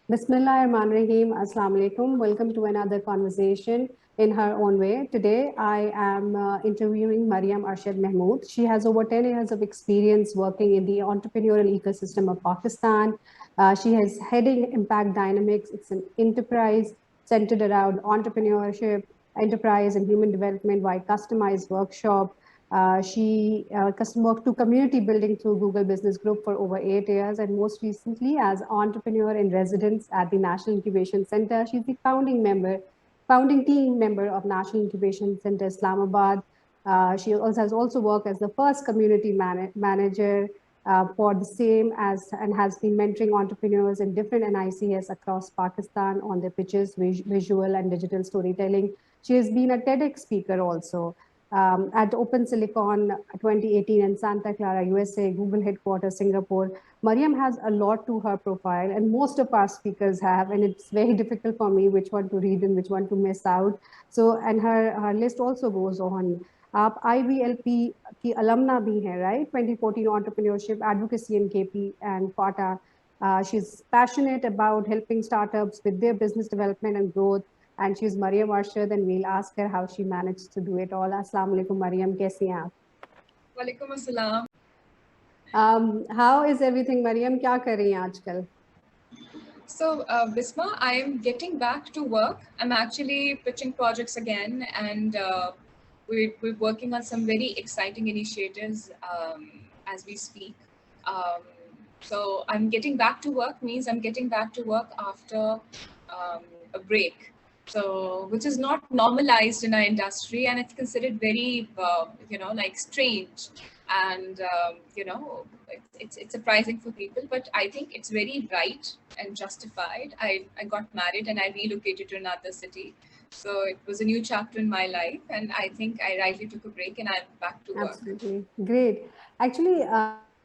Bismillahirrahmanirrahim. Assalamu alaikum. Welcome to another conversation in her own way. Today, I am interviewing Maryam Arshad Mahmood. She has over 10 years of experience working in the entrepreneurial ecosystem of Pakistan. She is heading Impact Dynamics. It's an enterprise centered around entrepreneurship, enterprise and human development by customized workshop. She custom worked to community building through Google Business Group for over 8 years, and most recently as entrepreneur in residence at the National Incubation Center. She's the founding team member of National Incubation Center Islamabad. She also has also worked as the first community manager for the same as and has been mentoring entrepreneurs in different NICS across Pakistan on their pitches, visual and digital storytelling. She has been a TEDx speaker also at Open Silicon 2018 in Santa Clara, USA, Google headquarters, Singapore. Maryam has a lot to her profile, and most of our speakers have, and it's very difficult for me which one to read and which one to miss out. So, and her list also goes on. आप IVLP की alumna भी हैं, right? 2014 Entrepreneurship, Advocacy in KP and FATA. She's passionate about helping startups with their business development and growth. And she's Maryam Arshad, and we'll ask her how she managed to do it all. Assalamu alaikum, Maryam. कैसी हैं आप? Walaikum assalam. How is everything, Maryam? क्या कर रही हैं आजकल? So, Bisma, I am getting back to work. I'm actually pitching projects again, and we're working on some very exciting initiatives as we speak. So I'm getting back to work means I'm getting back to work after a break. So, which is not normalized in our industry, and it's considered very, like strange, and it's surprising for people. But I think it's very right and justified. I got married and I relocated to another city, so it was a new chapter in my life, and I think I rightly took a break, and I'm back to work. Absolutely great. Actually,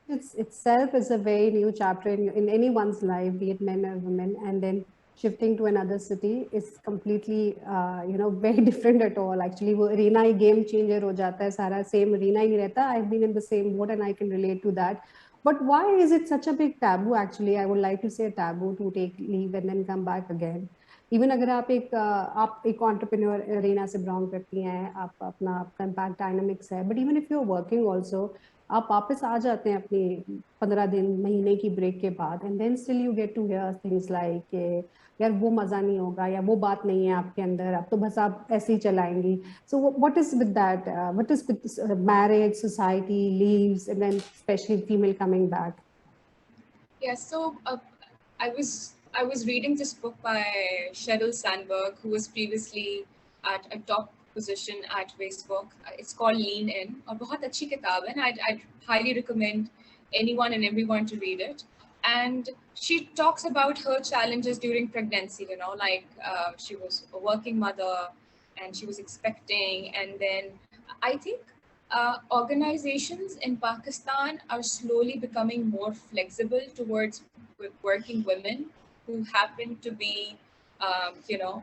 itself is a very new chapter in anyone's life, be it men or women, and then shifting to another city is completely very different at all. Actually वो arena ही game changer हो जाता है, सारा same arena ही नहीं रहता. I've been in the same boat and I can relate to that. But why is it such a big taboo? Actually, I would like to say taboo to take leave and then come back again. Even अगर आप एक entrepreneur arena से belong करती हैं, आप अपना आपका impact dynamics है, but even if you're working also, आप वापस आ जाते हैं अपनी 15 दिन महीने की ब्रेक के बाद, and then still you get to hear things like यार वो मजा नहीं होगा या वो बात नहीं है आपके अंदर, अब तो बस आप ऐसे ही चलाएंगी. So what is with that? What is with marriage, society, leaves, and then especially female coming back? Yeah, so I was reading this book by Sheryl Sandberg, who was previously at a top position at Facebook. It's called Lean In. और बहुत अच्छी किताब है, and I'd highly recommend anyone and everyone to read it. And she talks about her challenges during pregnancy, like she was a working mother and she was expecting. And then I think organizations in Pakistan are slowly becoming more flexible towards working women who happen to be,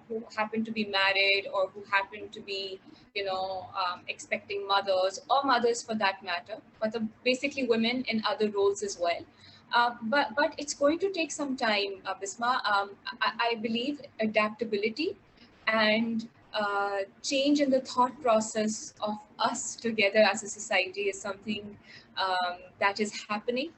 who happen to be married or who happen to be, expecting mothers or mothers for that matter, but basically women in other roles as well. But it's going to take some time, Bisma. I believe adaptability and change in the thought process of us together as a society is something that is happening,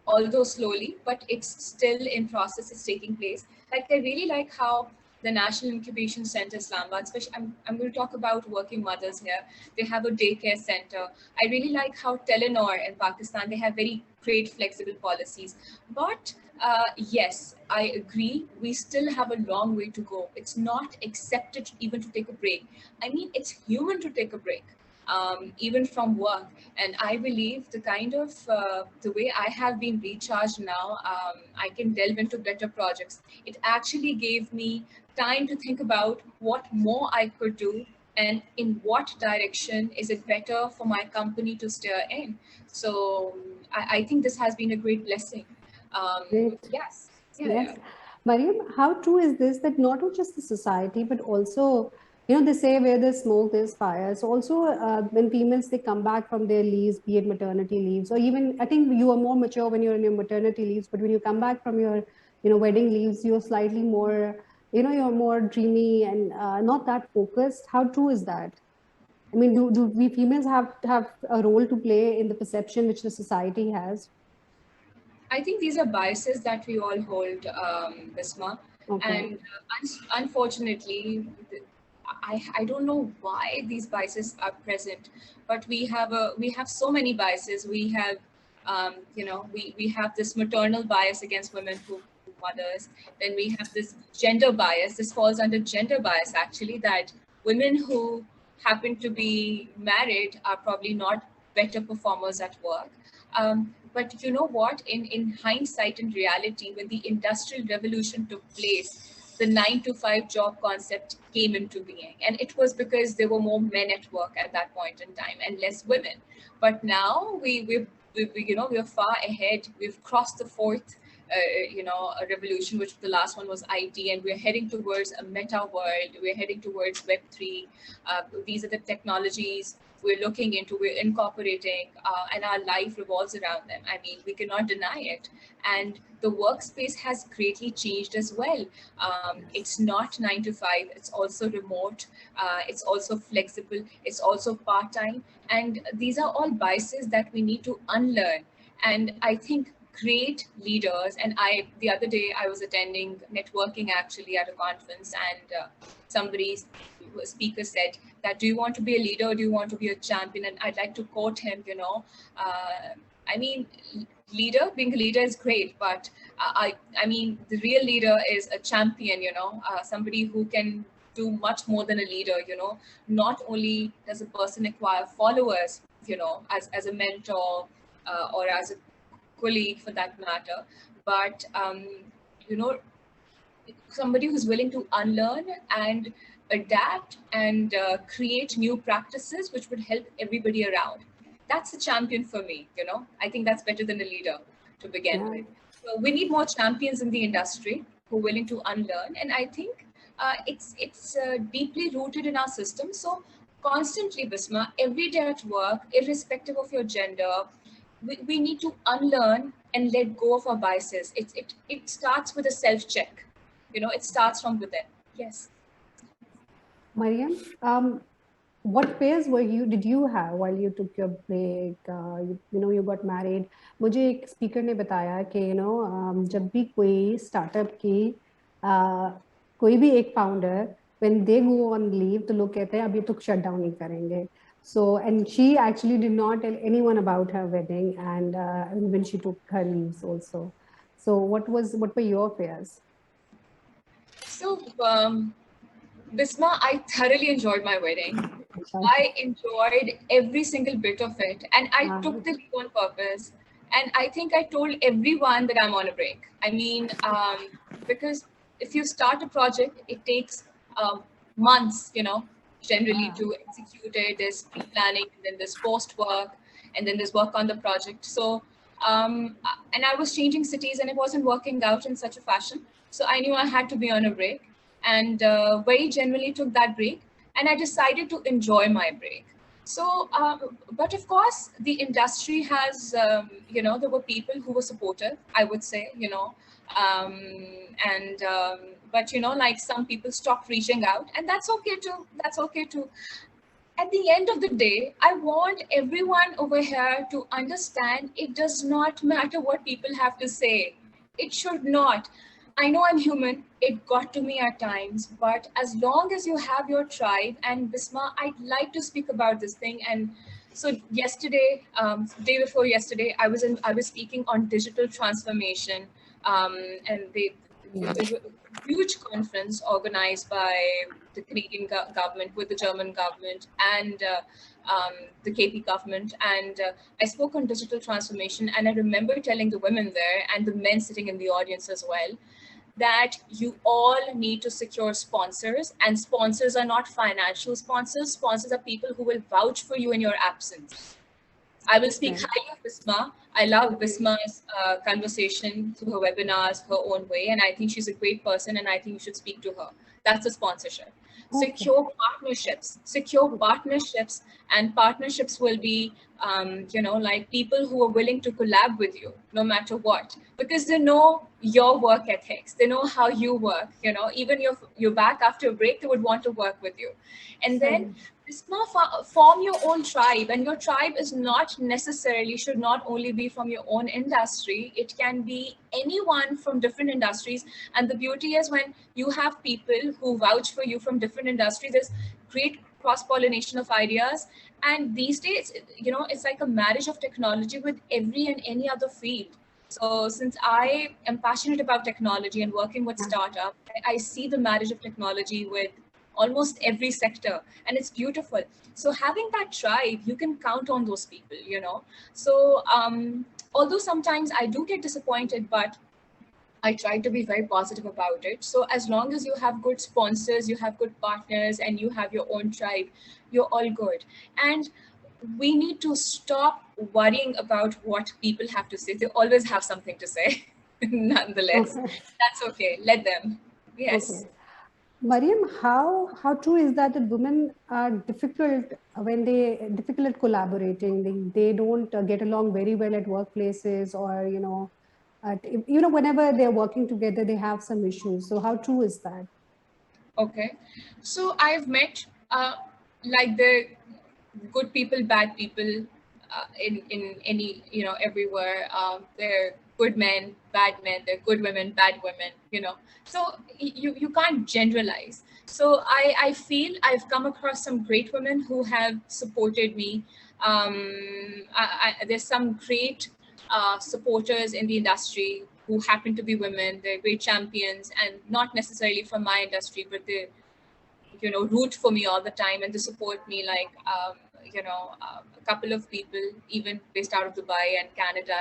although slowly, but it's still in process, it's taking place. Like, I really like how the National Incubation Center Islamabad, especially I'm going to talk about working mothers here. They have a daycare center. I really like how Telenor in Pakistan, they have very great flexible policies. But yes, I agree, we still have a long way to go. It's not accepted even to take a break. I mean, it's human to take a break. Even from work. And I believe the kind of, the way I have been recharged now, I can delve into better projects. It actually gave me time to think about what more I could do and in what direction is it better for my company to steer in. So I think this has been a great blessing. Great. Yes. Yes. Maryam, how true is this that not just the society, but also, they say where there's smoke, there's fire. So also when females, they come back from their leaves, be it maternity leaves, or even, I think you are more mature when you're in your maternity leaves, but when you come back from your wedding leaves you slightly more, you're more dreamy and not that focused. How true is that? I mean, do we females have a role to play in the perception which the society has? I think these are biases that we all hold, Bisma, Okay. and unfortunately, I don't know why these biases are present, but we have so many biases. We have we have this maternal bias against women who mothers. Then we have this gender bias. This falls under gender bias actually, that women who happen to be married are probably not better performers at work. But you know what? In hindsight, in reality, when the Industrial Revolution took place, the 9 to 5 job concept came into being. And it was because there were more men at work at that point in time and less women. But now we're far ahead. We've crossed the fourth a revolution, which the last one was IT, and we're heading towards a meta world. We're heading towards Web3. These are the technologies we're looking into, we're incorporating, and our life revolves around them. I mean, we cannot deny it. And the workspace has greatly changed as well. It's not 9 to 5, it's also remote, it's also flexible, it's also part time. And these are all biases that we need to unlearn. And I think great leaders, and the other day I was attending networking actually at a conference, and somebody a speaker said that, do you want to be a leader or do you want to be a champion? And I'd like to quote him, I mean, being a leader is great, but I mean, the real leader is a champion, somebody who can do much more than a leader. Not only does a person acquire followers, as a mentor, or as a colleague for that matter, but you know somebody who's willing to unlearn and adapt and create new practices which would help everybody around. That's a champion for me. I think that's better than a leader to begin Yeah. with. So we need more champions in the industry who are willing to unlearn, and I think it's deeply rooted in our system. So constantly, Bisma, every day at work, irrespective of your gender, we need to unlearn and let go of our biases. It starts with a self check. It starts from within. Yes. Mariam, what phase did you have while you took your break? You got married. मुझे एक speaker ने बताया कि जब भी कोई startup की कोई भी एक founder, when they go on leave तो लोग कहते हैं अभी तो shut down नहीं करेंगे. So, and she actually did not tell anyone about her wedding and when she took her leaves also. So what were your fears? So, Bisma, I thoroughly enjoyed my wedding. I enjoyed every single bit of it, and I took the leave on purpose. And I think I told everyone that I'm on a break. I mean, because if you start a project, it takes months, generally to execute it. There's pre-planning, and then there's post-work, and then there's work on the project. So, and I was changing cities, and it wasn't working out in such a fashion. So I knew I had to be on a break, and very generally took that break, and I decided to enjoy my break. So, but of course, the industry has, there were people who were supportive, I would say, um, and but like some people stopped reaching out, and that's okay too. That's okay too. At the end of the day, I want everyone over here to understand it does not matter what people have to say. It should not. I know I'm human. It got to me at times, but as long as you have your tribe, and Bisma, I'd like to speak about this thing. And so yesterday, day before yesterday, I was speaking on digital transformation, and it was a huge conference organized by the Canadian government with the German government and the KP government. And I spoke on digital transformation, and I remember telling the women there and the men sitting in the audience as well, that you all need to secure sponsors, and sponsors are not financial sponsors. Sponsors are people who will vouch for you in your absence. I will speak Right. highly of Bisma. I love Okay. Bisma's conversation through her webinars, her own way, and I think she's a great person, and I think you should speak to her. That's a sponsorship. Okay. Secure Okay. partnerships, and partnerships will be, like people who are willing to collab with you, no matter what, because they know your work ethics, they know how you work. Even you're back after a break, they would want to work with you, and then Right. form your own tribe, and your tribe is not necessarily should not only be from your own industry. It can be anyone from different industries, and the beauty is when you have people who vouch for you from different industries, there's great cross pollination of ideas. And these days, it's like a marriage of technology with every and any other field. So since I am passionate about technology and working with Yeah. startup, I see the marriage of technology with almost every sector, and it's beautiful. So having that tribe, you can count on those people. So although sometimes I do get disappointed, but I try to be very positive about it. So as long as you have good sponsors, you have good partners, and you have your own tribe, you're all good. And we need to stop worrying about what people have to say. They always have something to say. Nonetheless, Okay. that's okay. Let them. Yes. Okay. Mariam, how true is that women are difficult when they difficult at collaborating? They don't get along very well at workplaces, or whenever they're working together, they have some issues. So how true is that? Okay. So I've met like the good people, bad people in any, everywhere. They're good men, bad men, they're good women, bad women. So you can't generalize. So I feel I've come across some great women who have supported me. There's some great supporters in the industry who happen to be women. They're great champions, and not necessarily from my industry, but they root for me all the time, and they support me, like a couple of people even based out of Dubai and Canada.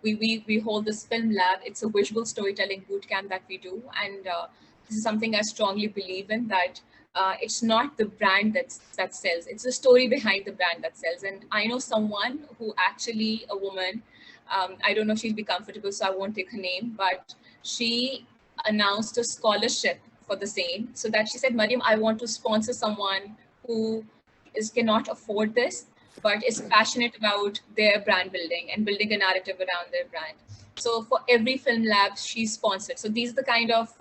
We hold this film lab. It's a visual storytelling boot camp that we do, and this is something I strongly believe in, that it's not the brand that sells, it's the story behind the brand that sells. And I know someone who, actually a woman, I don't know if she'll be comfortable, so I won't take her name, but she announced a scholarship for the same. So that she said, Mariam, I want to sponsor someone who cannot afford this, but is passionate about their brand building and building a narrative around their brand. So for every film lab, she's sponsored. So these are the kind of,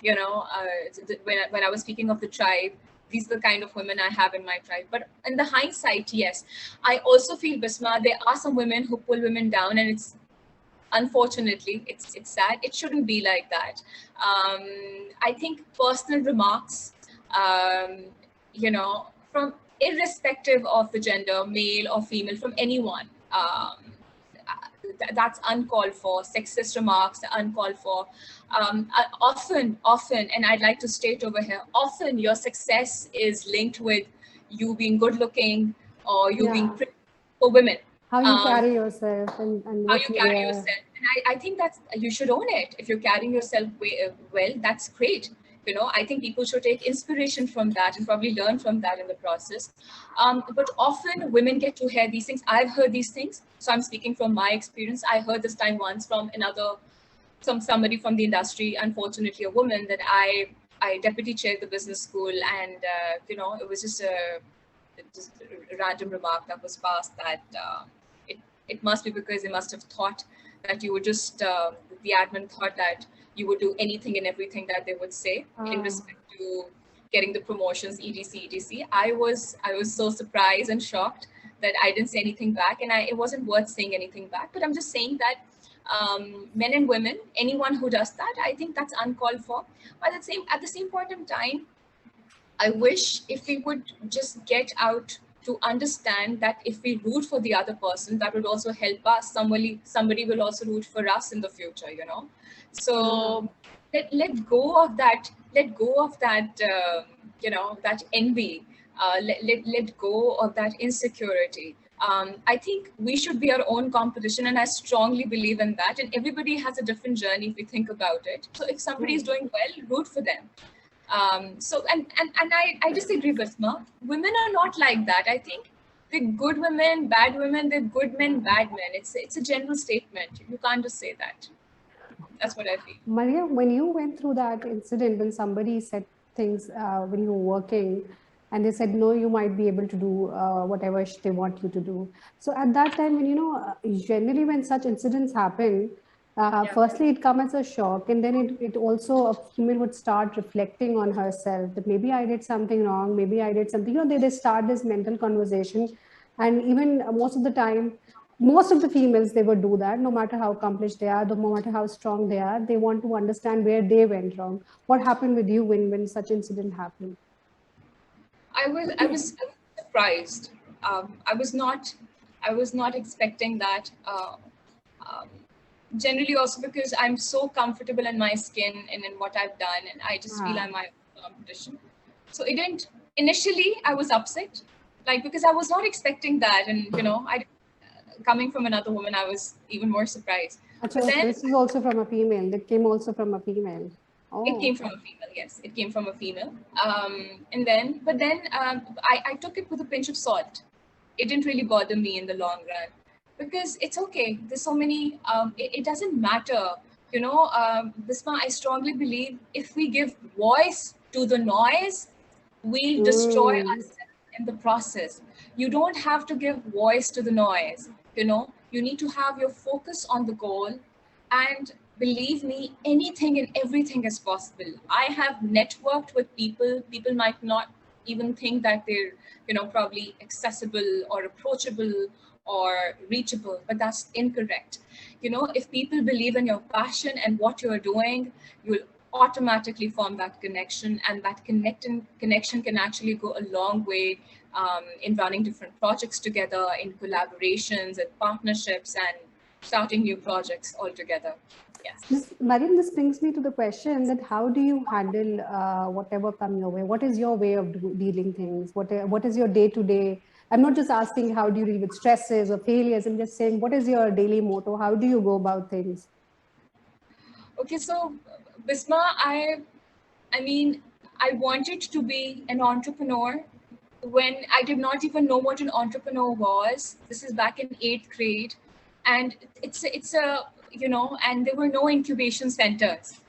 when I was speaking of the tribe, these are the kind of women I have in my tribe. But in the hindsight, yes, I also feel, Bisma, there are some women who pull women down, and it's, unfortunately, it's sad. It shouldn't be like that. I think personal remarks, from irrespective of the gender, male or female, from anyone, that's uncalled for. Sexist remarks are uncalled for. Often, and I'd like to state over here, often your success is linked with you being good looking, or you being Yeah. pretty, for women. How you Um, carry yourself and how what you you carry wear. yourself. And I think that's, you should own it. If you're carrying yourself well, that's great. I think people should take inspiration from that and probably learn from that in the process. But often women get to hear these things. I've heard these things, so I'm speaking from my experience. I heard this time once from somebody from the industry, unfortunately a woman, that I deputy chaired the business school, and it was just a random remark that was passed, that it must be because they must have thought that you would just the admin thought that you would do anything and everything that they would say in Ah, respect to getting the promotions, etc. I was so surprised and shocked that I didn't say anything back, and it wasn't worth saying anything back. But I'm just saying that men and women, anyone who does that, I think that's uncalled for. But at the same point in time, I wish if we would just get out to understand that if we root for the other person, that would also help us. Somebody will also root for us in the future. ah, So let go of that. Let go of that. That envy. Let go of that insecurity. I think we should be our own competition, and I strongly believe in that. And everybody has a different journey if we think about it. So if somebody is right. doing well, root for them. So and I disagree, Basma. Women are not like that. I think they're good women, bad women, they're good men, bad men. It's a general statement. You can't just say that. That's what I feel. Maria, when you went through that incident, when somebody said things when you were working, and they said, no, you might be able to do whatever they want you to do. So at that time, when, generally when such incidents happen, Yeah. firstly, it comes as a shock. And then it also, a female would start reflecting on herself that maybe I did something wrong. Maybe I did something, they start this mental conversation. And even most of the time, most of the females, they would do that. No matter how accomplished they are, no matter how strong they are, they want to understand where they went wrong. What happened with you when such incident happened? I was surprised. I was not expecting that. Um, Generally, also because I'm so comfortable in my skin and in what I've done, and I just feel I'm my own competition. So it didn't. Initially, I was upset, like because I was not expecting that, and I coming from another woman, I was even more surprised. But Achha, so then this is also from a female. That came also from a female. it Oh, came from a female, yes, it came from a female. And then, but then I took it with a pinch of salt. It didn't really bother me in the long run because it's okay. There's so many, it doesn't matter. Bisma, I strongly believe if we give voice to the noise, we'll destroy ourselves in the process. You don't have to give voice to the noise. You need to have your focus on the goal, and believe me, anything and everything is possible. I have networked with people might not even think that they're probably accessible or approachable or reachable, but that's incorrect. If people believe in your passion and what you're doing, you'll automatically form that connection, and that connection can actually go a long way in running different projects together, in collaborations and partnerships, and starting new projects altogether. Yes. Mariam, this brings me to the question that how do you handle whatever come your way? What is your way of dealing things? What is your day to day? I'm not just asking how do you deal with stresses or failures. I'm just saying what is your daily motto? How do you go about things? Okay, so Bisma, I mean, I wanted to be an entrepreneur when I did not even know what an entrepreneur was. This is back in 8th grade, and it's a and there were no incubation centers.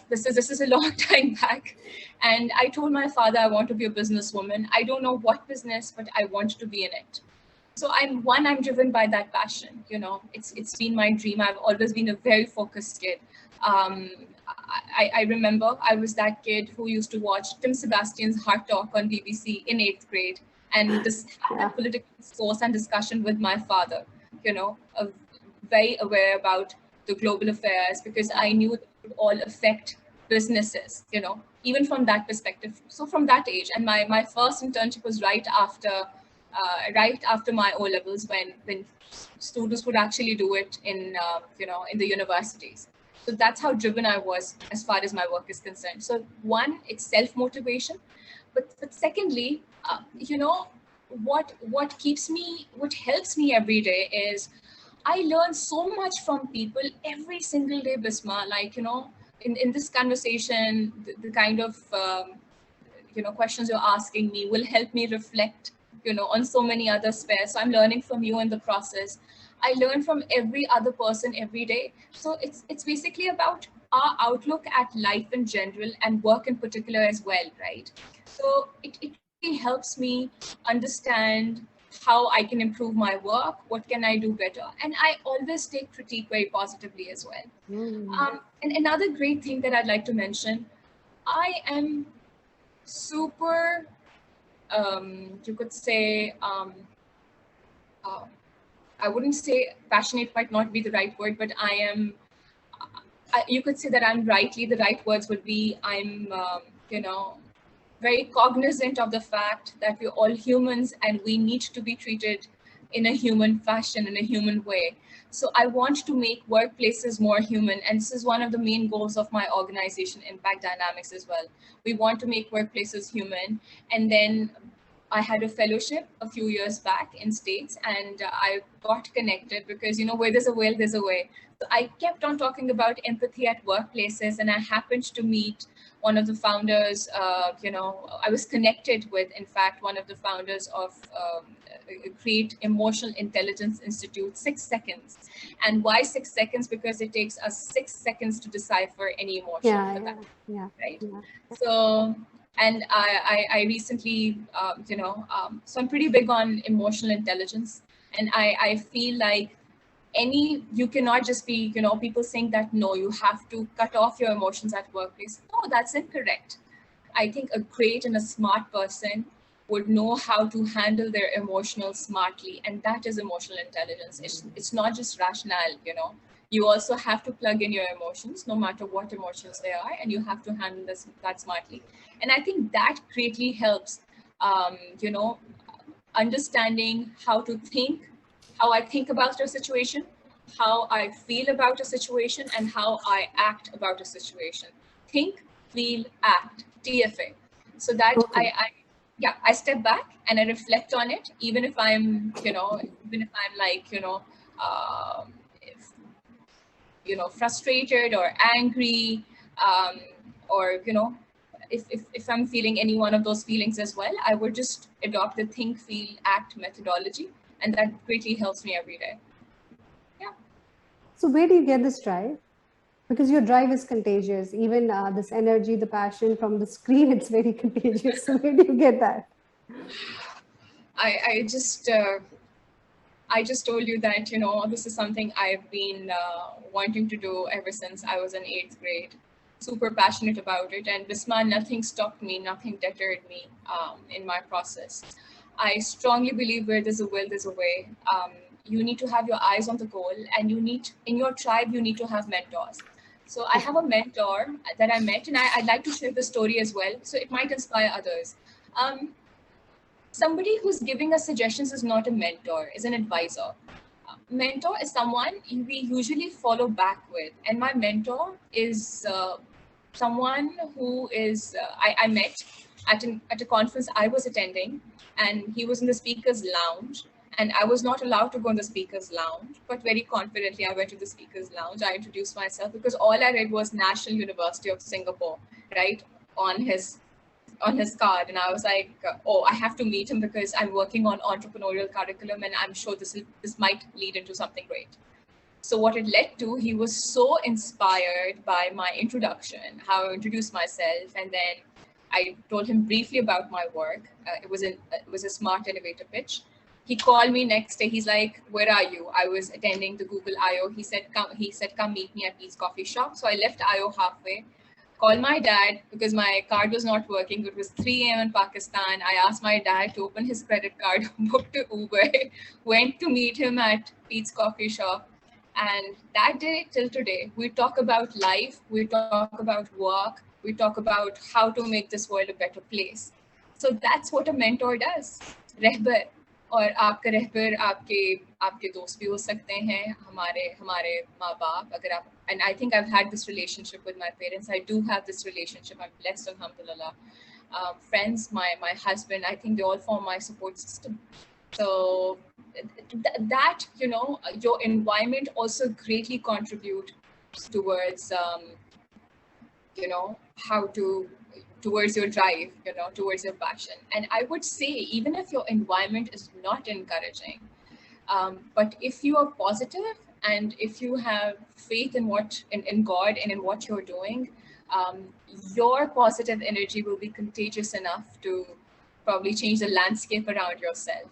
This is a long time back, and I told my father I want to be a businesswoman. I don't know what business, but I want to be in it. So I'm driven by that passion. It's been my dream. I've always been a very focused kid. um, I remember I was that kid who used to watch Tim Sebastian's Heart Talk on BBC in 8th grade, and this had Yeah. a political discourse and discussion with my father. Very aware about the global affairs because I knew that it would all affect businesses. Even from that perspective. So from that age, and my first internship was right after my O levels, when students would actually do it in the universities. So that's how driven I was as far as my work is concerned. So one, it's self motivation, but secondly, what helps me every day is I learn so much from people every single day, Bisma. Like in this conversation, the kind of questions you're asking me will help me reflect on so many other spheres. So I'm learning from you in the process. I learn from every other person every day. So it's basically about our outlook at life in general and work in particular as well, right? So it really helps me understand how I can improve my work, what can I do better, and I always take critique very positively as well. And another great thing that I'd like to mention, I am super, you could say, uh, I wouldn't say passionate might not be the right word, but you could say that the right words would be you know, very cognizant of the fact that we're all humans and we need to be treated in a human fashion, in a human way. So I want to make workplaces more human. And this is one of the main goals of my organization, Impact Dynamics, as well. We want to make workplaces human. And then I had a fellowship a few years back in States, and I got connected because, where there's a will, there's a way. So I kept on talking about empathy at workplaces, and I happened to meet one of the founders. I was connected with, in fact, one of the founders of create Emotional Intelligence Institute, 6 seconds. And why 6 seconds? Because it takes us 6 seconds to decipher any emotion. Right? Yeah. So, and I recently, so I'm pretty big on emotional intelligence. And I feel like you cannot just be, people saying that, no, you have to cut off your emotions at workplace. No, that's incorrect. I think a great and a smart person would know how to handle their emotional smartly, and that is emotional intelligence. It's not just rationale, you also have to plug in your emotions, no matter what emotions they are, and you have to handle that smartly. And I think that greatly helps, understanding how to think, how I think about a situation, how I feel about a situation, and how I act about a situation. Think, feel, act, TFA. So that Okay. I step back and I reflect on it, even if I'm, even if I'm like, if, frustrated or angry, or, if I'm feeling any one of those feelings as well, I would just adopt the think, feel, act methodology, and that greatly helps me every day. Yeah. So where do you get this drive? Because your drive is contagious. Even this energy, the passion from the screen, it's very contagious. So where do you get that? I just told you that, this is something I've been wanting to do ever since I was in 8th grade. Super passionate about it. And Bisma, nothing stopped me, nothing deterred me in my process. I strongly believe where there's a will, there's a way. You need to have your eyes on the goal, and in your tribe, you need to have mentors. So I have a mentor that I met, and I'd like to share the story as well. So it might inspire others. Somebody who's giving us suggestions is not a mentor, is an advisor. Mentor is someone we usually follow back with, and my mentor is someone who is I met at a conference I was attending, and he was in the speakers lounge, and I was not allowed to go in the speakers lounge, but very confidently I went to the speakers lounge. I introduced myself because all I read was National University of Singapore, right, on his card, and I was like, oh, I have to meet him because I'm working on entrepreneurial curriculum, and I'm sure this might lead into something great. So what it led to, he was so inspired by my introduction, how I introduced myself, and then I told him briefly about my work. It was a smart elevator pitch. He called me next day. He's like, "Where are you?" I was attending the Google I/O. He said, "Come meet me at Pete's coffee shop." So I left I/O halfway. Called my dad because my card was not working. It was 3 a.m. in Pakistan. I asked my dad to open his credit card, booked an Uber, went to meet him at Pete's coffee shop. And that day till today, we talk about life, we talk about work, we talk about how to make this world a better place. So that's what a mentor does. रहबर और आपका रहबर आपके आपके दोस्त भी हो सकते हैं, हमारे हमारे माँ बाप, अगर आप, and I think I've had this relationship with my parents. I do have this relationship. I'm blessed, alhamdulillah. Friends, my husband, I think they all form my support system. So that, your environment also greatly contribute towards, how to, towards your drive, towards your passion. And I would say, even if your environment is not encouraging, but if you are positive and if you have faith in God and in what you're doing, your positive energy will be contagious enough to probably change the landscape around yourself.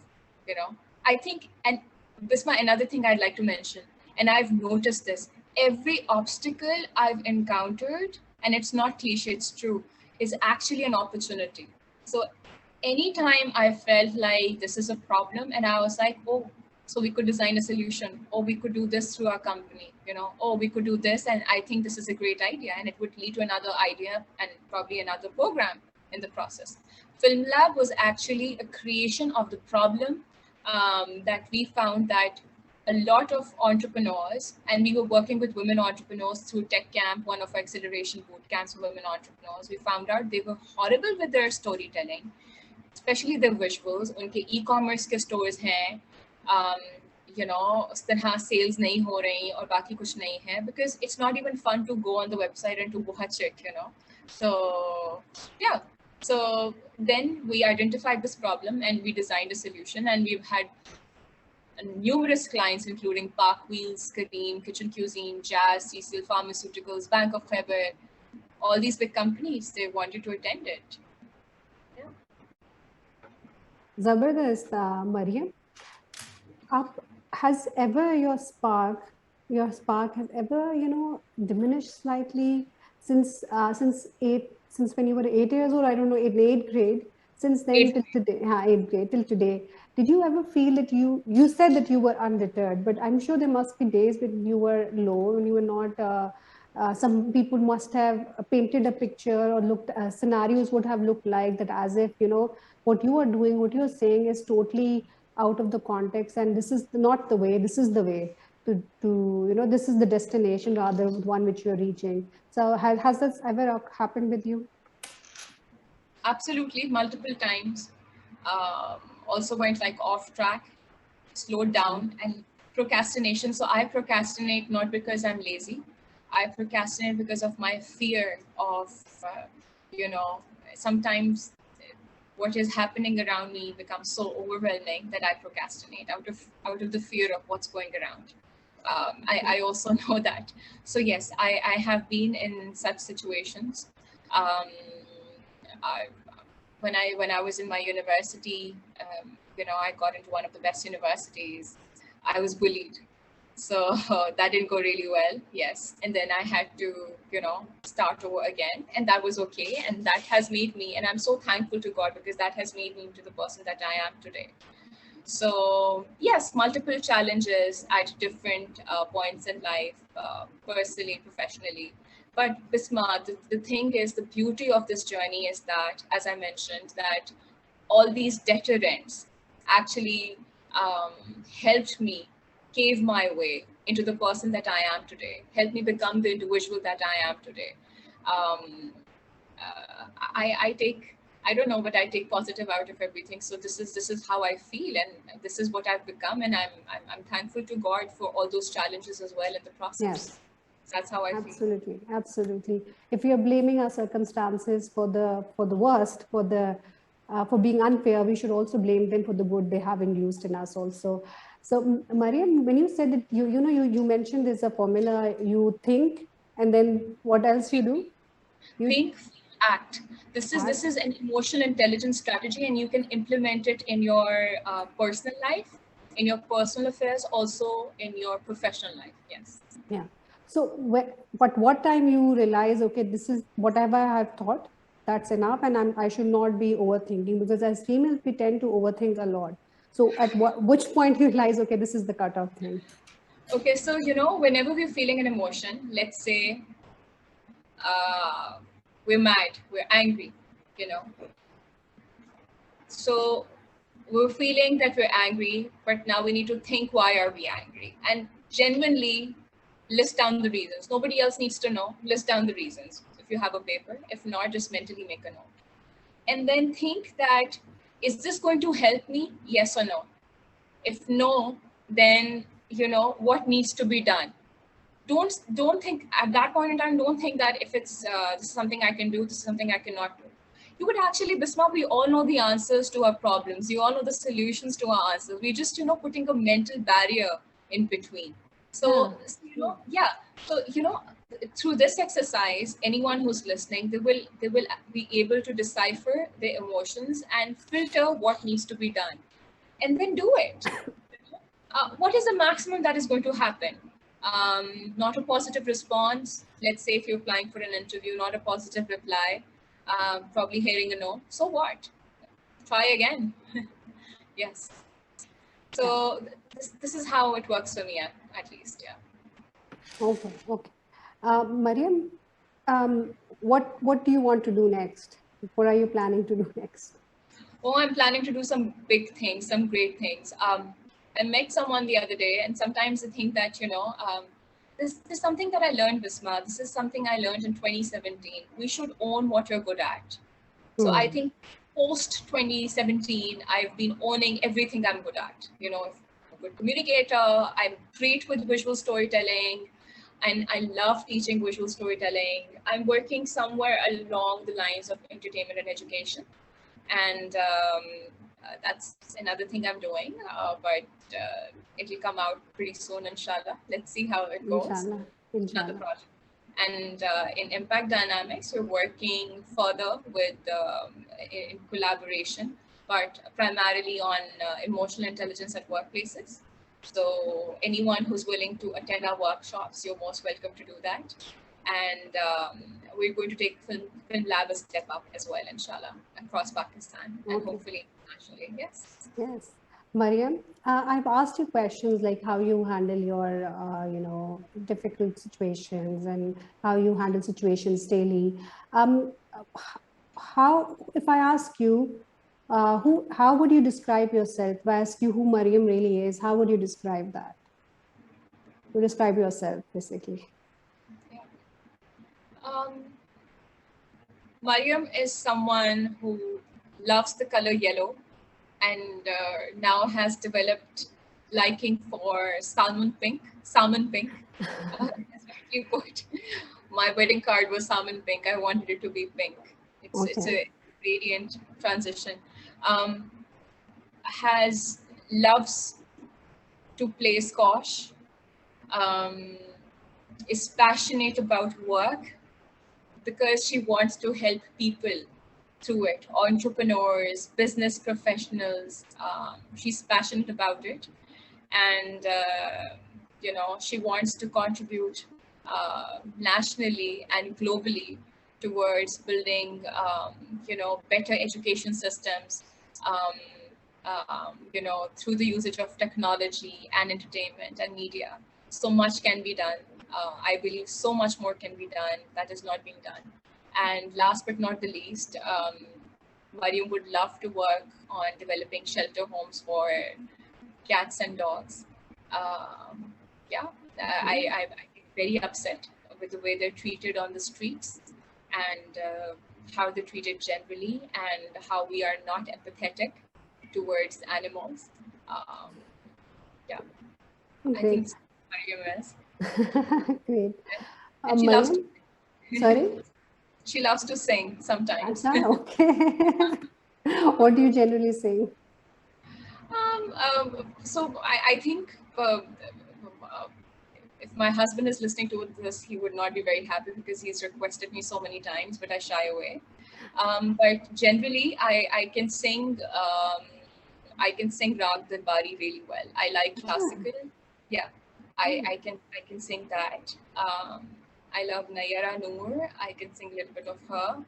I think, and this is another thing I'd like to mention, and I've noticed this, every obstacle I've encountered, and it's not cliche, it's true, is actually an opportunity. So anytime I felt like this is a problem, and I was like, oh, so we could design a solution, or we could do this through our company, or we could do this, and I think this is a great idea, and it would lead to another idea and probably another program in the process. Film Lab was actually a creation of the problem, that we found that a lot of entrepreneurs, and we were working with women entrepreneurs through Tech Camp, one of our acceleration boot camps for women entrepreneurs. We found out they were horrible with their storytelling, especially their visuals. उनके e-commerce के stores हैं, उस तरह sales नहीं हो रही और बाकी कुछ नहीं है, because it's not even fun to go on the website and to watch it, So yeah, So then we identified this problem and we designed a solution, and we've had numerous clients, including Park Wheels, Kareem, Kitchen Cuisine, Jazz, Cecil Pharmaceuticals, Bank of Khyber, all these big companies. They wanted to attend it. Yeah. Zabardast, Maryam. Has ever your spark has ever, diminished slightly since when you were 8 years old? I don't know, in eighth grade. Since then Eighth till grade. today, eighth grade till today, did you ever feel that you said that you were undeterred, but I'm sure there must be days when you were low, when you were not. Some people must have painted a picture or looked scenarios would have looked like that, as if what you are doing, what you're saying is totally out of the context, and this is not the way, this is the way to this is the destination, rather one which you're reaching. So has this ever happened with you? Absolutely, multiple times. Also went like off track, slowed down, and procrastination. So I procrastinate not because I'm lazy. I procrastinate because of my fear of, you know, sometimes what is happening around me becomes so overwhelming that I procrastinate out of the fear of what's going around. I also know that. So yes, I have been in such situations. Um, I, when I was in my university, I got into one of the best universities. I was bullied, so that didn't go really well. Yes, and then I had to start over again, and that was okay. And that has made me, and I'm so thankful to God, because that has made me into the person that I am today. So yes, multiple challenges at different points in life, personally, professionally. But Bisma, the thing is, the beauty of this journey is that, as I mentioned, that all these deterrents actually helped me cave my way into the person that I am today, helped me become the individual that I am today. Um, I take, I don't know, but I take positive out of everything. So this is how I feel, and this is what I've become, and I'm thankful to God for all those challenges as well in the process. Yes. That's how I feel. Absolutely, absolutely. If we are blaming our circumstances for the worst, for being unfair, we should also blame them for the good they have induced in us also. So, Mariam, when you said that you mentioned there's a formula, you think, and then what else you do? You Think, act. This is an emotional intelligence strategy, and you can implement it in your personal life, in your personal affairs, also in your professional life. Yes. Yeah. So, but what time you realize, okay, this is whatever I have thought, that's enough, and I should not be overthinking, because as females we tend to overthink a lot. So, at which point you realize, okay, this is the cutoff thing? Okay, so whenever we're feeling an emotion, let's say uh, we're mad, we're angry, you know. So we're feeling that we're angry, but now we need to think, why are we angry? And genuinely list down the reasons. Nobody else needs to know. List down the reasons if you have a paper. If not, just mentally make a note. And then think that, is this going to help me? Yes or no? If no, then what needs to be done. Don't think at that point in time. Don't think that if it's this is something I can do, this is something I cannot do. You would actually, Bisma, we all know the answers to our problems. You all know the solutions to our answers. We're just putting a mental barrier in between. Yeah. Yeah. So through this exercise, anyone who's listening, they will be able to decipher their emotions and filter what needs to be done, and then do it. What is the maximum that is going to happen? Not a positive response. Let's say if you're applying for an interview, not a positive reply, probably hearing a no. So what? Try again. Yes. Yeah. So this is how it works for me, at least. Yeah. Okay. Okay. Mariam, what do you want to do next? What are you planning to do next? Oh, I'm planning to do some big things, some great things. I met someone the other day, and sometimes I think that, this is something that I learned, Bisma. This is something I learned in 2017. We should own what you're good at. So I think post 2017, I've been owning everything I'm good at. I'm a good communicator. I'm great with visual storytelling. And I love teaching visual storytelling. I'm working somewhere along the lines of entertainment and education, and that's another thing I'm doing. But it'll come out pretty soon, inshallah. Let's see how it goes. Inshallah. Another Inshallah. project. And in Impact Dynamics, we're working further with in collaboration, but primarily on emotional intelligence at workplaces. So anyone who's willing to attend our workshops, you're most welcome to do that. And we're going to take Film Lab a step up as well, inshallah, across Pakistan and hopefully internationally. Yes. Yes. Maryam, I've asked you questions like how you handle your, difficult situations and how you handle situations daily. If I ask you, how would you describe yourself? If I ask you who Maryam really is, how would you describe that? You describe yourself, basically. Maryam is someone who loves the color yellow and now has developed liking for salmon pink. As you put, my wedding card was salmon pink. I wanted it to be pink. It's a radiant transition. Loves to play squash. Is passionate about work because she wants to help people through it, entrepreneurs, business professionals. She's passionate about it, and she wants to contribute nationally and globally towards building better education systems, through the usage of technology and entertainment and media. So much can be done. I believe so much more can be done that is not being done. And last but not the least, Maryam would love to work on developing shelter homes for cats and dogs. I'm very upset with the way they're treated on the streets and how they're treated generally and how we are not empathetic towards animals. I think Maryam is. Great. And she loves to, sorry? She loves to sing sometimes. Okay. What do you generally sing? So I think if my husband is listening to this, he would not be very happy because he's requested me so many times, but I shy away. But generally, I can sing. I can sing Rag Darbari really well. I like classical. Yeah, I can sing that. I love Nayara Noor. I can sing a little bit of her.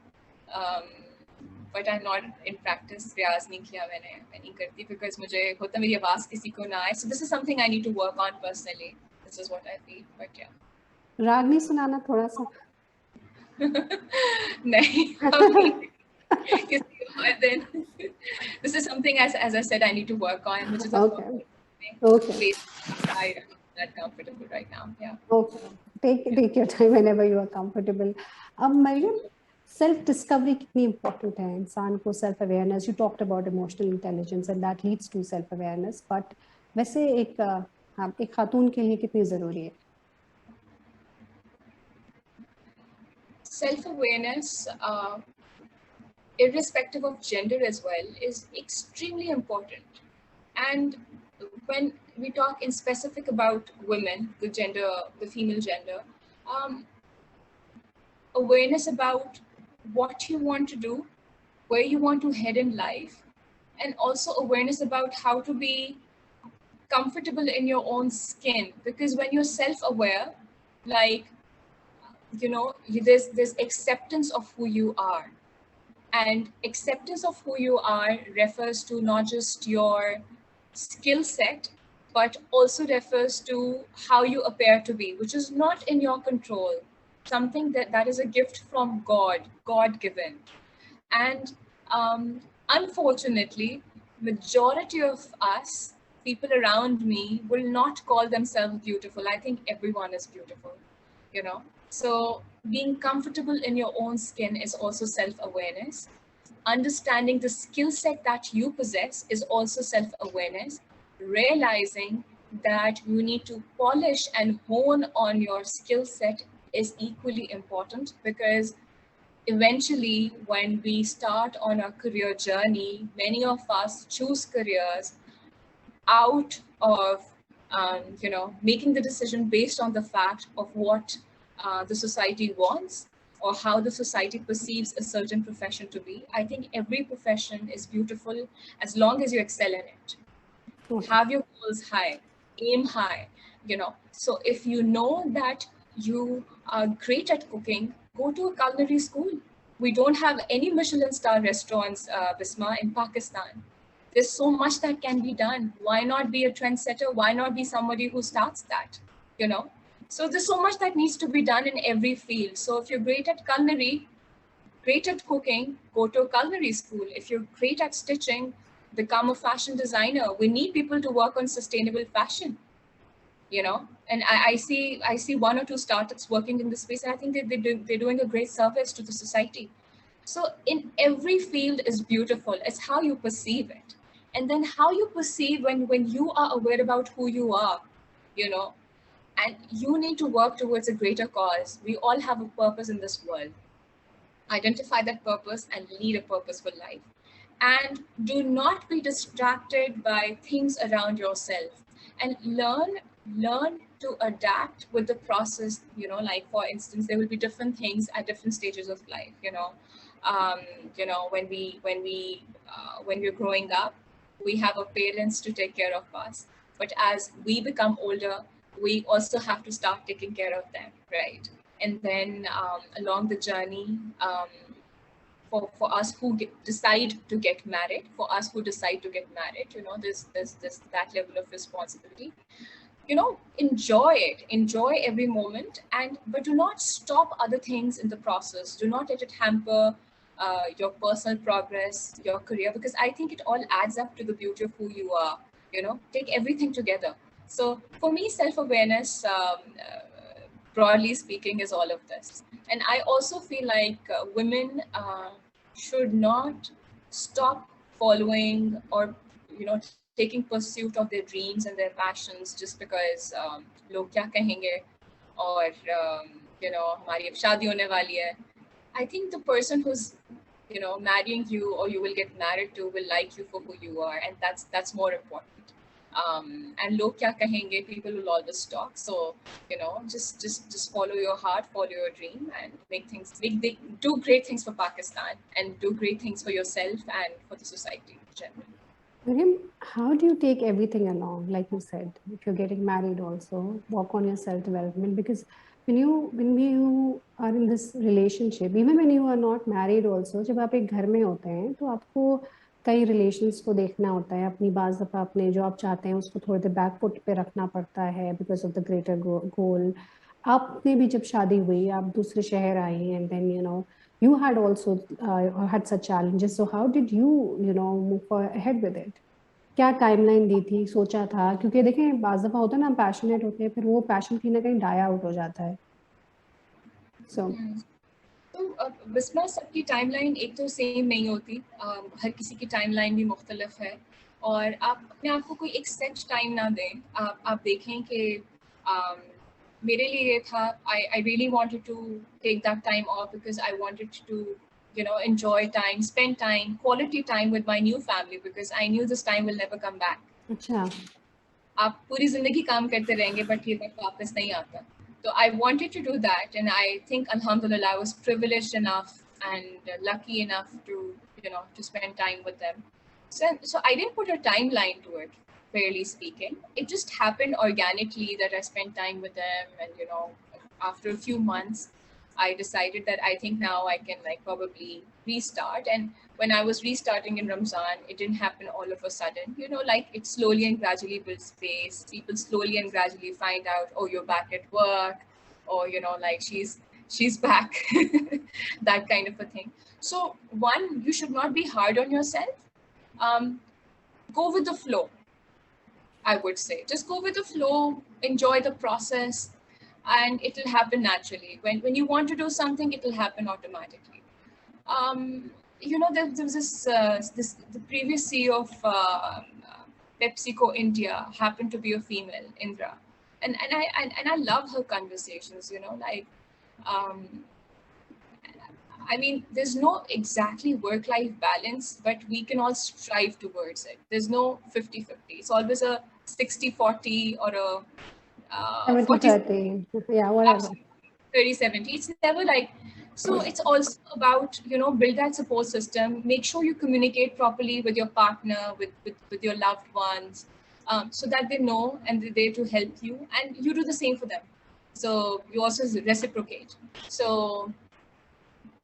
But I'm not in practice. रियाज नहीं किया मैं नहीं करती because मुझे होता मेरी आवाज किसी को ना आए. So this is something I need to work on personally. This is what I feel. But yeah. राग नहीं सुनाना थोड़ा सा? नहीं. Then this is something as I said I need to work on, which is okay. I am not comfortable right now. Yeah. Okay. Take your time whenever you are comfortable. Maryam, self discovery कितनी important है इंसान को, self awareness. You talked about emotional intelligence and that leads to self awareness. But वैसे एक खातून के लिए कितनी जरूरी है? Self awareness, irrespective of gender as well, is extremely important. And when we talk in specific about women, the female gender, awareness about what you want to do, where you want to head in life, and also awareness about how to be comfortable in your own skin. Because when you're self-aware, there's acceptance of who you are. And acceptance of who you are refers to not just your skill set, but also refers to how you appear to be, which is not in your control. Something that is a gift from God given. And unfortunately, majority of us, people around me, will not call themselves beautiful. I think everyone is beautiful, So being comfortable in your own skin is also self-awareness. Understanding the skill set that you possess is also self-awareness. Realizing that you need to polish and hone on your skill set is equally important, because eventually when we start on our career journey, many of us choose careers out of making the decision based on the fact of what the society wants or how the society perceives a certain profession to be. I think every profession is beautiful as long as you excel in it. Okay. Have your goals high, aim high, So if you know that you are great at cooking, go to a culinary school. We don't have any Michelin star restaurants, Bisma, in Pakistan. There's so much that can be done. Why not be a trendsetter? Why not be somebody who starts that? So there's so much that needs to be done in every field. So if you're great at culinary, great at cooking, go to a culinary school. If you're great at stitching, become a fashion designer. We need people to work on sustainable fashion, And I see one or two startups working in this space, and I think they're doing a great service to the society. So in every field is beautiful. It's how you perceive it. And then how you perceive when you are aware about who you are, and you need to work towards a greater cause. We all have a purpose in this world. Identify that purpose and lead a purposeful life. And do not be distracted by things around yourself, and learn to adapt with the process. Like for instance, there will be different things at different stages of life. Um, when we're growing up, we have our parents to take care of us, but as we become older, we also have to start taking care of them, right? And then along the journey, for us who decide to get married, there's that level of responsibility. Enjoy it, enjoy every moment, but do not stop other things in the process. Do not let it hamper your personal progress, your career, because I think it all adds up to the beauty of who you are. Take everything together. So for me, self-awareness, broadly speaking, is all of this. And I also feel like women should not stop following or taking pursuit of their dreams and their passions just because log kya kahenge, or हमारी अब शादी होने वाली है. I think the person who's marrying you or you will get married to will like you for who you are, and that's more important. And log kya kahenge, people will always talk. So just follow your heart, follow your dream, and do great things for Pakistan, and do great things for yourself and for the society in general. Miriam, how do you take everything along? Like you said, if you're getting married also, work on your self-development, because when you are in this relationship, even when you are not married also, जब आप एक घर में होते हैं तो आपको कई रिलेशंस को देखना होता है. अपनी बाज़ दफ़ा अपने जो आप चाहते हैं उसको थोड़े देर बैक फुट पे रखना पड़ता है because of the greater goal. आपने भी जब शादी हुई, आप दूसरे शहर आई, and then you had also had such challenges. So how did you move ahead with it? क्या टाइमलाइन दी थी, सोचा था? क्योंकि देखें बाज़ दफ़ा होता है ना, हम पैशनेट होते हैं, फिर वो पैशन कहीं ना कहीं डाई आउट हो जाता है. तो बिस्मा, सबकी टाइमलाइन एक तो सेम नहीं होती. हर किसी की टाइमलाइन भी मुख्तलिफ है, और आप अपने आप को कोई एक सेट टाइम ना दें. आप देखें कि मेरे लिए ये था, I really wanted to take that time off because I wanted to enjoy time, spend time, quality time with my new family, because I knew this time will never come back. अच्छा. आप पूरी जिंदगी काम करते रहेंगे but ये वक्त वापस नहीं आता. So I wanted to do that, and I think alhamdulillah I was privileged enough and lucky enough to to spend time with them. So I didn't put a timeline to it, fairly speaking. It just happened organically that I spent time with them, and after a few months I decided that I think now I can probably restart. And when I was restarting in Ramzan, it didn't happen all of a sudden. It slowly and gradually builds pace. People slowly and gradually find out, oh, you're back at work, or she's back, that kind of a thing. So one, you should not be hard on yourself. Go with the flow, I would say. Just go with the flow, enjoy the process, and it will happen naturally. When you want to do something, it will happen automatically. There was the previous CEO of PepsiCo India happened to be a female, Indra, and I love her conversations. Um, I mean, there's no exactly work-life balance, but we can all strive towards it. There's no 50-50. It's always a 60-40 or a 40, 70-30, yeah, whatever. absolutely, 30-70. It's never like, so it's also about, build that support system. Make sure you communicate properly with your partner, with your loved ones, so that they know and they're there to help you, and you do the same for them. So you also reciprocate. So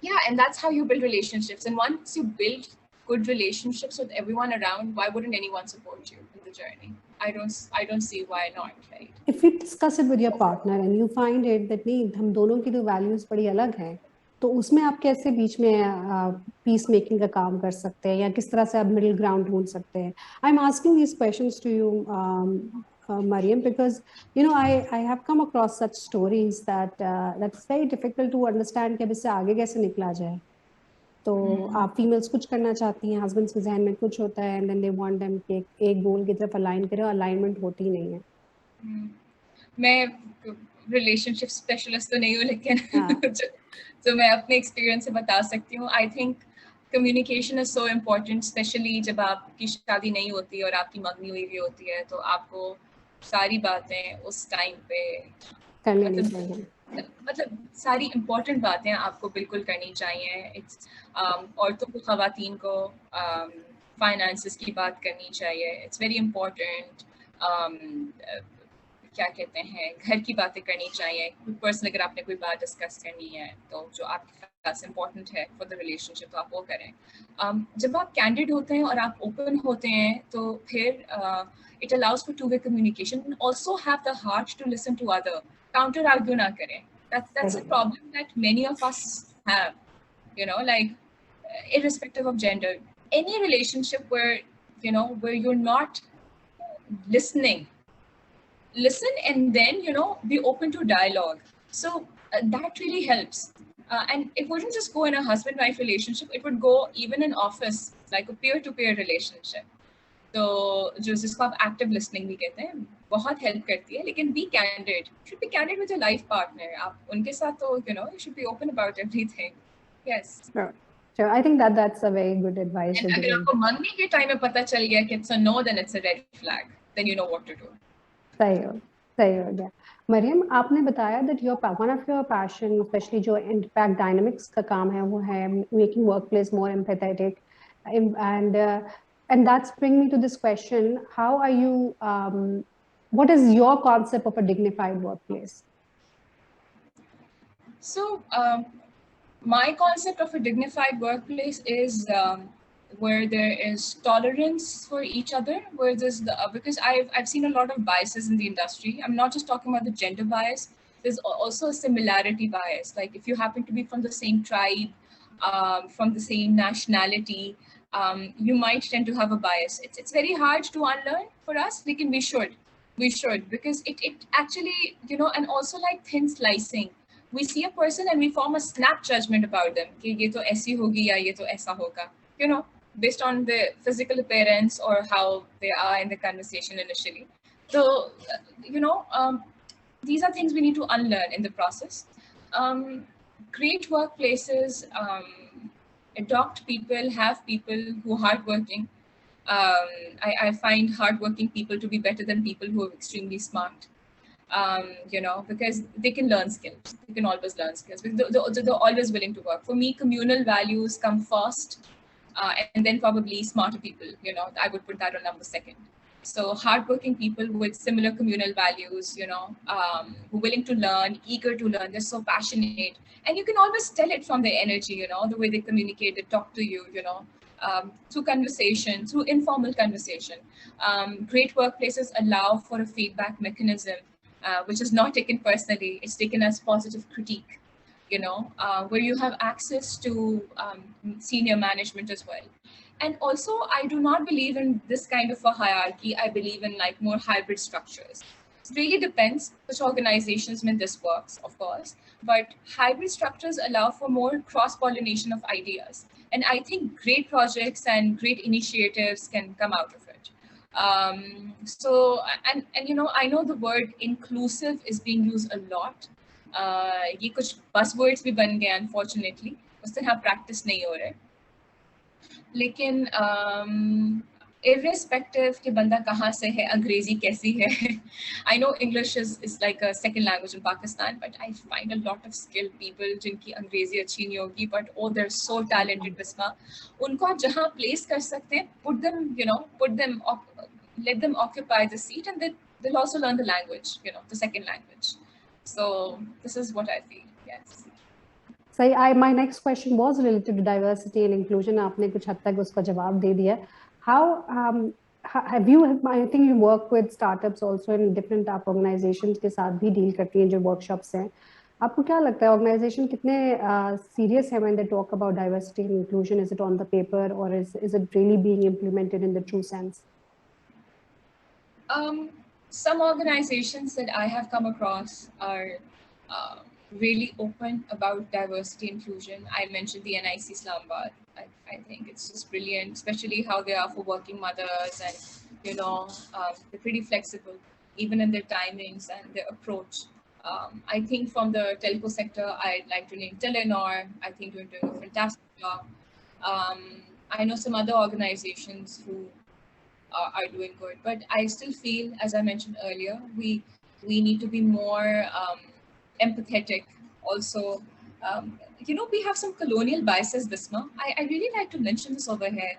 yeah, and that's how you build relationships. And once you build good relationships with everyone around, why wouldn't anyone support you in the journey? I don't see why not, right? If you discuss it with your partner and you find it that नहीं, हम दोनों की तो values बड़ी अलग हैं, तो उसमें आप कैसे बीच में पीस मेकिंग का काम कर सकते हैं या किस तरह से आप मिडिल ग्राउंड ढूंढ सकते हैं? I am asking these questions to you, Maryam, because I have come across such stories that's very difficult to understand कि अब इससे आगे कैसे निकला जाए. तो आप फीमेल्स कुछ करना चाहती हैं, हस्बैंड्स के जहन में कुछ होता है, and then they want them कि एक गोल की तरफ अलाइन करें, अलाइनमेंट होती नहीं है. मैं रिलेशनशिप स्पेशलिस्ट तो नहीं हूँ, लेकिन तो मैं अपने एक्सपीरियंस से बता सकती हूँ. I think communication is so important, specially जब आपकी शादी नहीं होती और आपकी मंगनी हुई भी होती है, तो आपको सारी बातें उस टाइम पे मतलब सारी इम्पोर्टेंट बातें आपको बिल्कुल करनी चाहिए. इट्स औरतों को, ख़वातीन को फाइनेंसेस की बात करनी चाहिए. It's very important. क्या कहते हैं, घर की बातें करनी चाहिए. पर्सनल अगर आपने कोई बात डिस्कस करनी है तो जो आपके पास इम्पोर्टेंट है फॉर द रिलेशनशिप, तो आप वो करें. जब आप कैंडिड होते हैं और आप ओपन होते हैं, तो फिर it allows for two-way communication, and also have the heart to listen to other. Counter argue na kare. That's a problem that many of us have, like irrespective of gender. Any relationship where you're not listening, listen, and then be open to dialogue. So that really helps. And it wouldn't just go in a husband-wife relationship, it would go even in office, like a peer-to-peer relationship. तो जिसको आप active listening भी कहते हैं, बहुत help करती है. लेकिन be candid, should be candid with your life partner. आप उनके साथ तो you should be open about everything. Yes, sure. I think that's a very good advice. And अगर आपको मंगनी के टाइम में पता चल गया कि it's a no, then it's a red flag, then you know what to do. सही हो गया. मरियम, आपने बताया that one of your passion, especially जो impact dynamics का काम है, वो है making workplace more empathetic, and that's bring me to this question: how are you? What is your concept of a dignified workplace? So, my concept of a dignified workplace is where there is tolerance for each other, where there's because I've seen a lot of biases in the industry. I'm not just talking about the gender bias. There's also a similarity bias. Like if you happen to be from the same tribe, from the same nationality, you might tend to have a bias. It's very hard to unlearn for us. We should, because it actually, and also like thin slicing. We see a person and we form a snap judgment about them. कि ये तो ऐसी होगी या ये तो ऐसा होगा. Based on the physical appearance or how they are in the conversation initially. So, these are things we need to unlearn in the process. Great workplaces adopt people, have people who are hardworking. I find hardworking people to be better than people who are extremely smart. Because they can learn skills. They can always learn skills. They're always willing to work. For me, communal values come first, and then probably smarter people. I would put that on number second. So hardworking people with similar communal values, who are willing to learn, eager to learn. They're so passionate, and you can always tell it from their energy. The way they communicate, they talk to you. Through conversation, through informal conversation. Great workplaces allow for a feedback mechanism, which is not taken personally. It's taken as positive critique, where you have access to senior management as well. And also, I do not believe in this kind of a hierarchy. I believe in like more hybrid structures. It really depends which organizations when this works, of course, but hybrid structures allow for more cross-pollination of ideas. And I think great projects and great initiatives can come out of it. So, and you know, I know the word inclusive is being used a lot. ये कुछ buzzwords भी बन गए unfortunately. उस तरह practice नहीं हो रहे. लेकिन irrespective कि बंदा कहाँ से है, अंग्रेजी कैसी है. I know English is like a second language in Pakistan, but I find a lot of skilled people जिनकी अंग्रेजी अच्छी नहीं होगी, but oh they're so talented Bisma. उनको आप जहाँ place कर सकते हैं, put them, you know, let them occupy the seat, and they'll also learn the language, you know, the second language. So this is what I feel. Yes. So my next question was related to diversity and inclusion. आपने कुछ हद तक उसका जवाब दे दिया. How have you? I think you work with startups also in different आप organizations के साथ भी deal करती हैं जो workshops हैं. आपको क्या लगता है organization कितने serious है when they talk about diversity and inclusion? Is it on the paper or is it really being implemented in the true sense? Some organizations that I have come across are really open about diversity inclusion. I mentioned the NIC Islamabad. I think it's just brilliant, especially how they are for working mothers, and you know, they're pretty flexible even in their timings and their approach. I think from the telco sector, I'd like to name Telenor. I think they're doing a fantastic job. I know some other organizations who are doing good, but I still feel, as I mentioned earlier, we need to be more empathetic. Also, you know, we have some colonial biases, Bisma. I really like to mention this over here.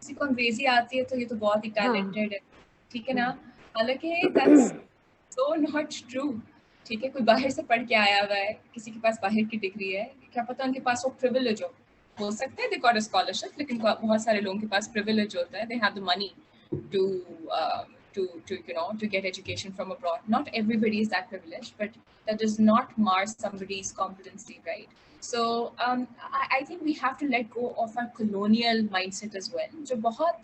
किसी को अंग्रेजी आती है तो ये तो बहुत ही talented है, ठीक है ना? हालांकि that's so not true. ठीक है, कोई बाहर से पढ़ के आया हुआ है, किसी के पास बाहर की डिग्री है, क्या पता उनके पास वो privilege हो सकता है they got a scholarship, लेकिन बहुत सारे लोगों के पास privilege होता है, they have the money to you know, to get education from abroad. Not everybody is that privileged, but that does not mar somebody's competency, right? So I think we have to let go of our colonial mindset as well. जो बहुत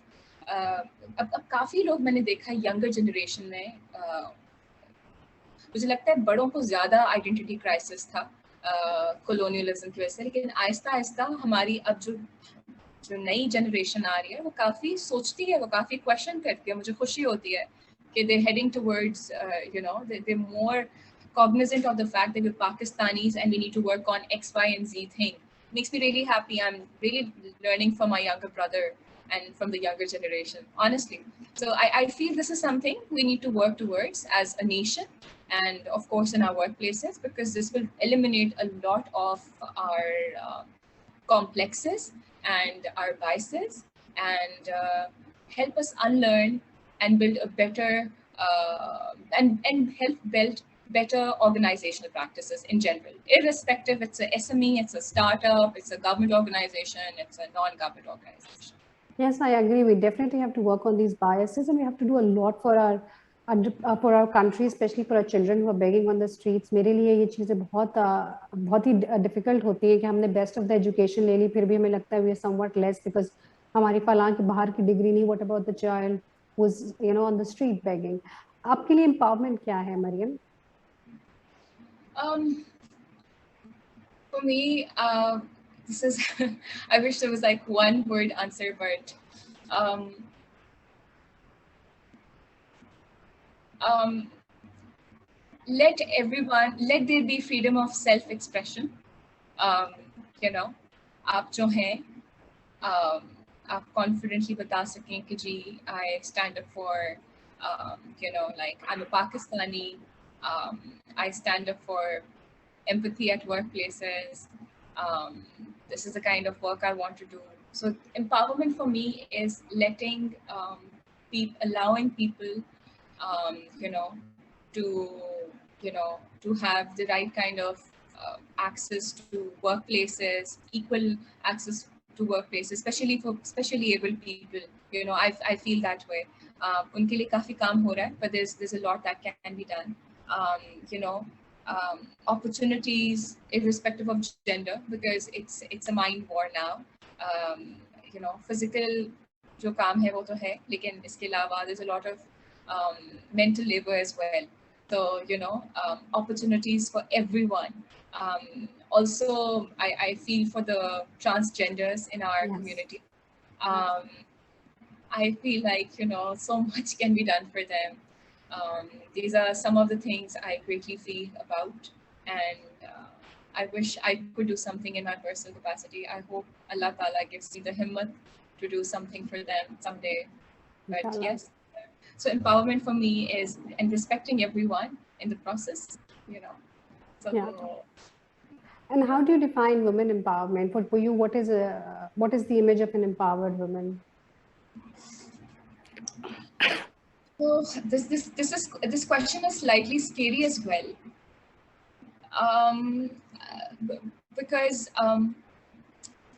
अब काफी लोग मैंने देखा younger generation में, मुझे लगता है बड़ों को ज्यादा आइडेंटिटी क्राइसिस था colonialism की वजह से, लेकिन आहिस्ता आहिस्ता हमारी अब जो नई जनरेशन आ रही है वो काफी सोचती है, वो काफी क्वेश्चन करती है. मुझे खुशी होती है कि they're heading towards you know, they're more cognizant of the fact that we're Pakistanis and we need to work on X, Y, and Z thing. Makes me really happy. I'm really learning from my younger brother and from the younger generation, honestly. So I feel this is something we need to work towards as a nation, and of course in our workplaces, because this will eliminate a lot of our complexes and our biases, and help us unlearn and build a better and help build better organizational practices in general, irrespective it's a SME, it's a startup, it's a government organization, it's a non-government organization. Yes, I agree. We definitely have to work on these biases, and we have to do a lot for our country, especially for our children who are begging on the streets. मेरे लिए ये चीजें बहुत ही difficult होती है कि हमने best of the education ले ली, फिर भी हमें लगता है we are somewhat less because हमारी फलां की बाहर की डिग्री नहीं. What about the child who's, you know, on the street begging? आपके लिए empowerment क्या है, Maryam? For me, this is I wish there was like one word answer, but let there be freedom of self-expression. You know, आप जो हैं, आप confidently बता सकें कि जी I stand up for you know, like I'm a Pakistani, I stand up for empathy at workplaces. This is the kind of work I want to do. So empowerment for me is letting allowing people you know, to have the right kind of access to workplaces, equal access to workplaces, especially for specially able people. You know, I feel that way. उनके लिए काफी काम हो रहा है, but there's a lot that can be done. You know, opportunities irrespective of gender, because it's a mind war now. You know, physical जो काम है वो तो है, लेकिन इसके अलावा there's a lot of mental labor as well. So, you know, opportunities for everyone. Also, I feel for the transgenders in our community. I feel like, so much can be done for them. These are some of the things I greatly feel about, and I wish I could do something in my personal capacity. I hope Allah Ta'ala gives me the himmat to do something for them someday. But Inshallah. yes, so empowerment for me is and respecting everyone in the process, So Yeah. And how do you define women empowerment? For you, what is the image of an empowered woman? So this question is slightly scary as well, because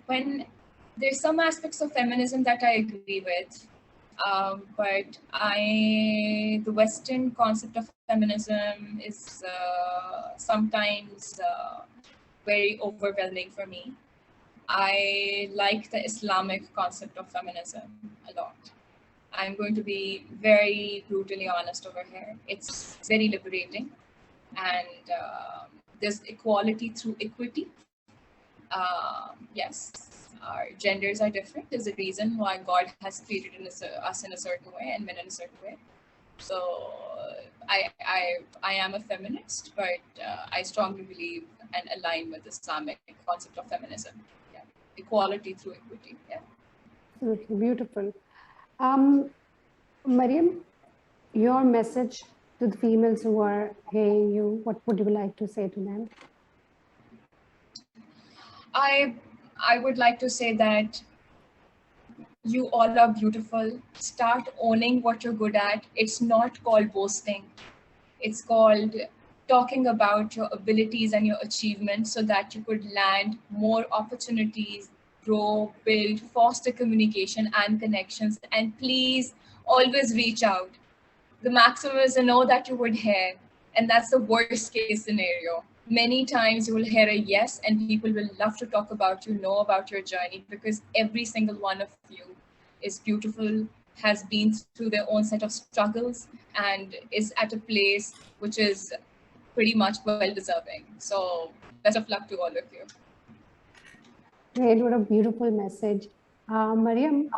when there's some aspects of feminism that I agree with, but the Western concept of feminism is sometimes very overwhelming for me. I like the Islamic concept of feminism a lot. I'm going to be very brutally honest over here. It's very liberating, and there's equality through equity. Yes, our genders are different. There's a reason why God has created us in a certain way and men in a certain way. So I am a feminist, but I strongly believe and align with the Islamic concept of feminism. Yeah, equality through equity. Yeah, Absolutely beautiful. Maryam, your message to the females who are hearing you, what would you like to say to them? I would like to say that you all are beautiful. Start owning what you're good at. It's not called boasting. It's called talking about your abilities and your achievements so that you could land more opportunities, grow, build, foster communication and connections. And please always reach out. The maximum is a no that you would hear, and that's the worst case scenario. Many times you will hear a yes, and people will love to talk about you, know about your journey, because every single one of you is beautiful, has been through their own set of struggles, and is at a place which is pretty much well deserving. So best of luck to all of you. Great, what a beautiful message. Maryam,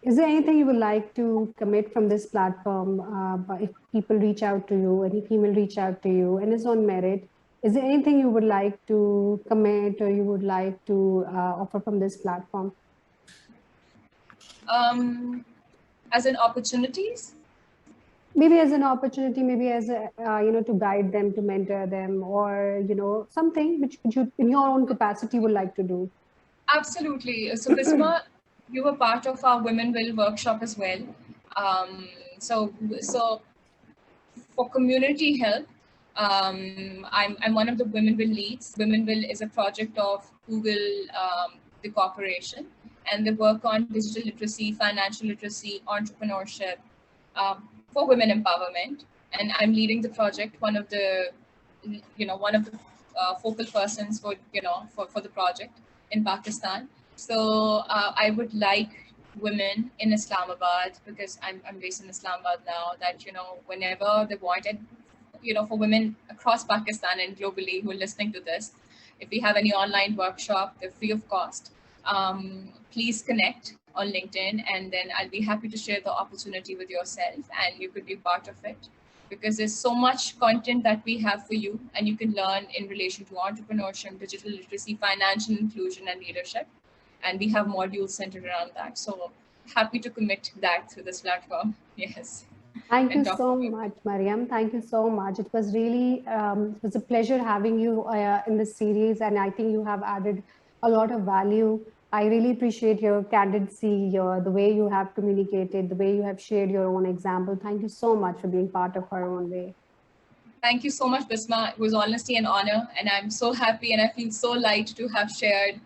is there anything you would like to commit from this platform? If people reach out to you, any female reach out to you and is on merit, is there anything you would like to commit or you would like to offer from this platform? As in opportunities? Maybe as an opportunity, maybe as a, to guide them, to mentor them, or, something which you in your own capacity would like to do. Absolutely. So Bisma, you were part of our Women Will workshop as well. So for community help, I'm one of the Women Will leads. Women Will is a project of Google, the corporation, and they work on digital literacy, financial literacy, entrepreneurship, for women empowerment. And I'm leading the project, one of the focal persons for the project in Pakistan. So I would like women in Islamabad, because I'm based in Islamabad now, that whenever they want, and for women across Pakistan and globally who are listening to this, if we have any online workshop, they're free of cost. Please connect on LinkedIn, and then I'll be happy to share the opportunity with yourself, and you could be part of it, because there's so much content that we have for you, and you can learn in relation to entrepreneurship, digital literacy, financial inclusion, and leadership. And we have modules centered around that. So happy to commit that through this platform. Yes. Thank you so much, Maryam. Thank you so much. It was really, it was a pleasure having you in this series, and I think you have added a lot of value. I really appreciate your candidacy, the way you have communicated, the way you have shared your own example. Thank you so much for being part of Her Own Way. Thank you so much, Bisma. It was honestly an honor, and I'm so happy and I feel so light to have shared,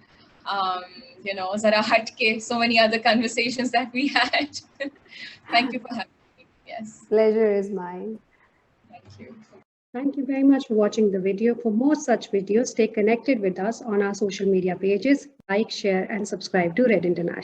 Zara Hatke, so many other conversations that we had. Thank you for having me. Yes. Pleasure is mine. Thank you. Thank you very much for watching the video. For more such videos, stay connected with us on our social media pages. Like, share, and subscribe to Red International.